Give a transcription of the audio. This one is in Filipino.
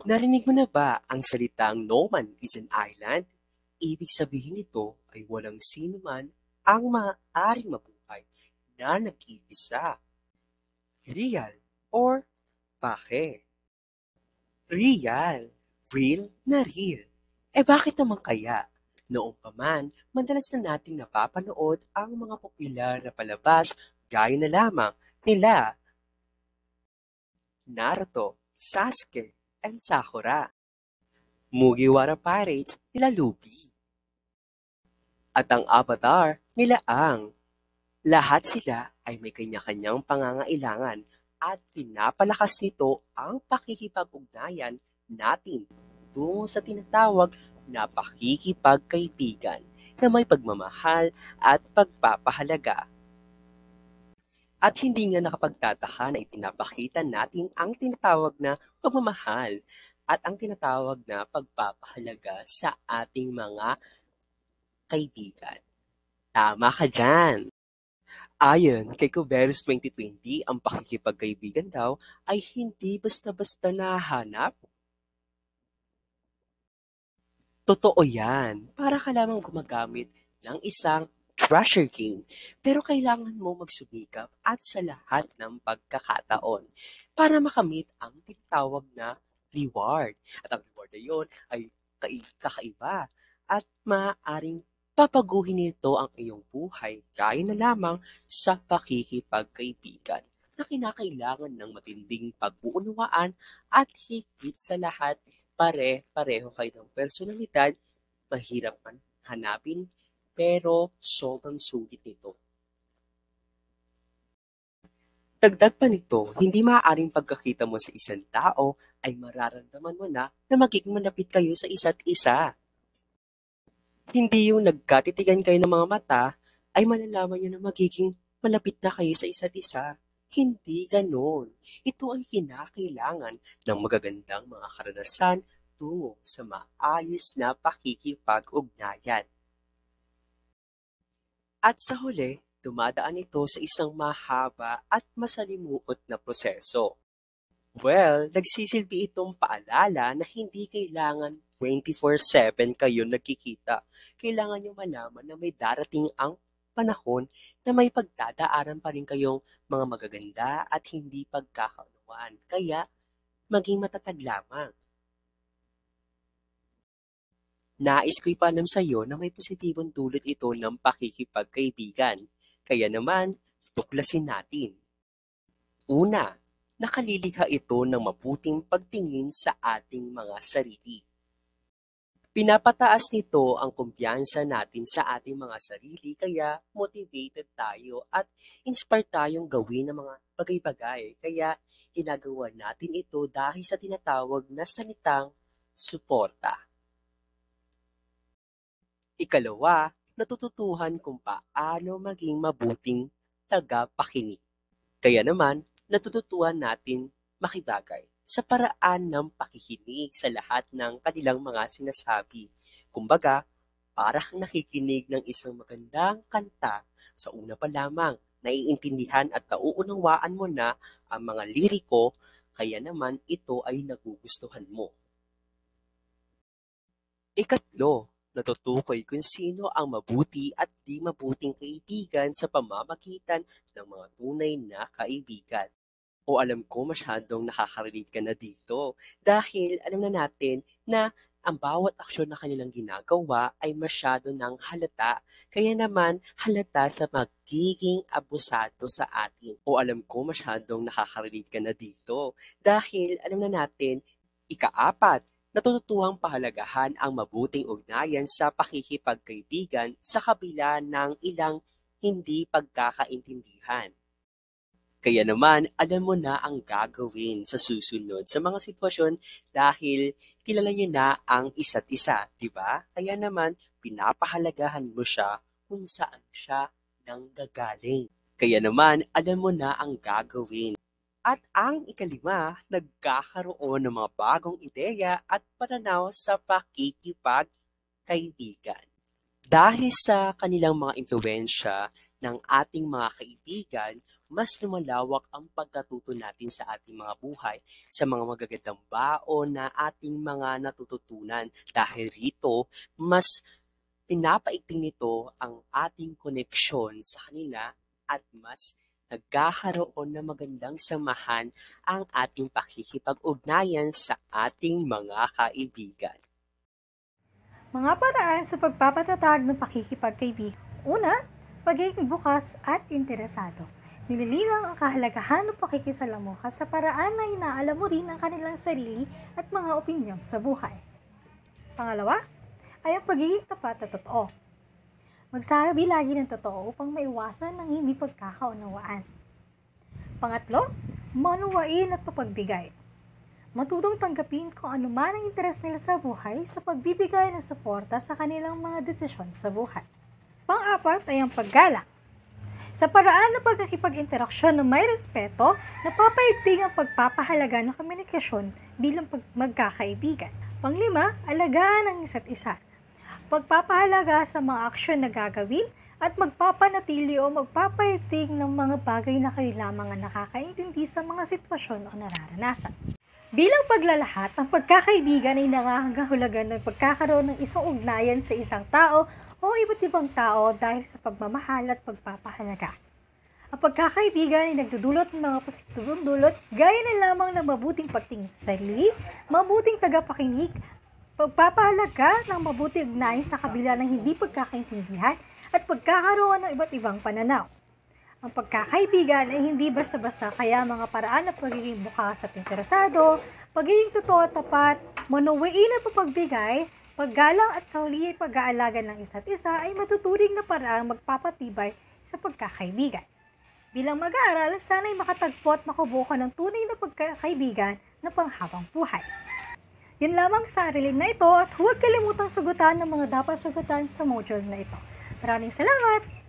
Narinig mo na ba ang salitang "No man is an island"? Ibig sabihin nito ay walang sino man ang maaaring mabuhay na nag-iisa. Real or pake? Real. Real na real. Bakit naman kaya? Noong pa man, madalas na nating napapanood ang mga popular na palabas gaya na lamang nila Naruto, Sasuke, and Sakura. Mugiwara Pirates nila Luffy. At ang avatar nila Aang. Lahat sila ay may kanya-kanyang pangangailangan at pinapalakas nito ang pakikipag-ugnayan natin tungo sa tinatawag na pakikipagkaibigan na may pagmamahal at pagpapahalaga. At hindi nga nakapagtataka na ipinapakita natin ang tinatawag na pagmamahal at ang tinatawag na pagpapahalaga sa ating mga kaibigan. Tama ka dyan! Ayon kay Cuberos 2020, ang pakikipagkaibigan daw ay hindi basta-basta nahanap. Totoo yan, para ka lamang gumagamit ng isang treasure king, pero kailangan mo magsumikap at sa lahat ng pagkakataon para makamit ang tinatawag na reward. At ang reward na yun ay kakaiba at maaaring papaguhin nito ang iyong buhay gaya na lamang sa pakikipagkaibigan na kinakailangan ng matinding pag-uunawaan at higit sa lahat pare-pareho kayo ng personalidad, mahirap man hanapin pero sobrang sulit nito. Dagdag pa nito, hindi maaaring pagkakita mo sa isang tao ay mararamdaman mo na magiging malapit kayo sa isa't isa. Hindi yung nagkatitigan kayo ng mga mata ay malalaman nyo na magiging malapit na kayo sa isa't isa. Hindi ganon. Ito ay kinakailangan ng magagandang mga karanasan tungo sa maayos na pakikipag-ugnayan. At sa huli, dumadaan ito sa isang mahaba at masalimuot na proseso. Well, nagsisilbi itong paalala na hindi kailangan 24/7 kayo nagkikita. Kailangan nyo malaman na may darating ang panahon na may pagdadaanan pa rin kayong mga magaganda at hindi pagkakaunawaan. Kaya, maging matatag lamang. Nais ko ipanam sa iyo na may positibong dulot ito ng pakikipagkaibigan. Kaya naman, tuklasin natin. Una, nakalilikha ito ng mabuting pagtingin sa ating mga sarili. Pinapataas nito ang kumpiyansa natin sa ating mga sarili kaya motivated tayo at inspired tayong gawin ng mga bagay-bagay. Kaya ginagawa natin ito dahil sa tinatawag na salitang suporta. Ikalawa, natututuhan kung paano maging mabuting tagapakinig. Kaya naman, natututuhan natin makibagay sa paraan ng pakikinig sa lahat ng kanilang mga sinasabi. Kumbaga, para kang nakikinig ng isang magandang kanta, sa una pa lamang, naiintindihan at nauunawaan mo na ang mga liriko, kaya naman ito ay nagugustuhan mo. Ikatlo, natutukoy kung sino ang mabuti at di mabuting kaibigan sa pamamagitan ng mga tunay na kaibigan. O alam ko masyadong nakaka-relate ka na dito dahil alam na natin na ang bawat aksyon na kanilang ginagawa ay masyado ng halata. Kaya naman halata sa magiging abusado sa atin. O alam ko masyadong nakaka-relate ka na dito dahil alam na natin, ikaapat, natututuhang pahalagahan ang mabuting ugnayan sa pakikipagkaibigan sa kabila ng ilang hindi pagkakaintindihan. Kaya naman, alam mo na ang gagawin sa susunod sa mga sitwasyon dahil kilala niyo na ang isa't isa, di ba? Kaya naman, pinapahalagahan mo siya kung saan siya nanggagaling. Kaya naman, alam mo na ang gagawin. At ang ikalima, nagkakaroon ng mga bagong ideya at pananaw sa pakikipagkaibigan. Dahil sa kanilang mga impluwensya ng ating mga kaibigan, mas lumalawak ang pagkatuto natin sa ating mga buhay, sa mga magagandang baon na ating mga natututunan. Dahil rito, mas pinapaigting nito ang ating koneksyon sa kanila at mas nagkakaroon ng magandang samahan ang ating pakikipag-ugnayan sa ating mga kaibigan. Mga paraan sa pagpapatatag ng pakikipagkaibigan. Una, pagiging bukas at interesado. Nililinaw ang kahalagahan ng pakikisalamuha sa paraan na inaalam mo rin ang kanilang sarili at mga opinyon sa buhay. Pangalawa, ay ang pagiging tapat at totoo. Magsabi lagi ng totoo upang maiwasan ang hindi pagkakaunawaan. Pangatlo, manuwain at papagbigay. Matutong tanggapin kung ano man ang interes nila sa buhay sa pagbibigay ng suporta sa kanilang mga desisyon sa buhay. Pang-apat ay ang paggalang. Sa paraan ng pagkakipag-interaksyon na may respeto, napapaigting ang pagpapahalaga ng komunikasyon bilang magkakaibigan. Panglima, alagaan ang isa't isa. Pagpapahalaga sa mga aksyon na gagawin at magpapanatili o magpapaigting ng mga bagay na kayo lamang ang nakakaintindi sa mga sitwasyon o nararanasan. Bilang paglalahat, ang pagkakaibigan ay nangangahulugan ng pagkakaroon ng isang ugnayan sa isang tao o iba't ibang tao dahil sa pagmamahal at pagpapahalaga. Ang pagkakaibigan ay nagdudulot ng mga positibong dulot gaya na lamang ng mabuting pagtingin sa sarili, mabuting tagapakinig, pagpapahalaga ng mabuting ugnayan sa kabila ng hindi pagkakaintindihan at pagkakaroon ng iba't ibang pananaw. Ang pagkakaibigan ay hindi basta-basta, kaya mga paraan ng pagiging bukas at interesado, pagiging totoo at tapat, manuwain at pagbigay, paggalang at sa huli ay pag-aalaga ng isa't isa ay matuturing na paraang magpapatibay sa pagkakaibigan. Bilang mag-aaral, sana'y makatagpo at makubuo ng tunay na pagkakaibigan na panghabang buhay. Yan lamang sa aralin na ito at huwag kalimutang sagutan ng mga dapat sagutan sa module na ito. Maraming salamat!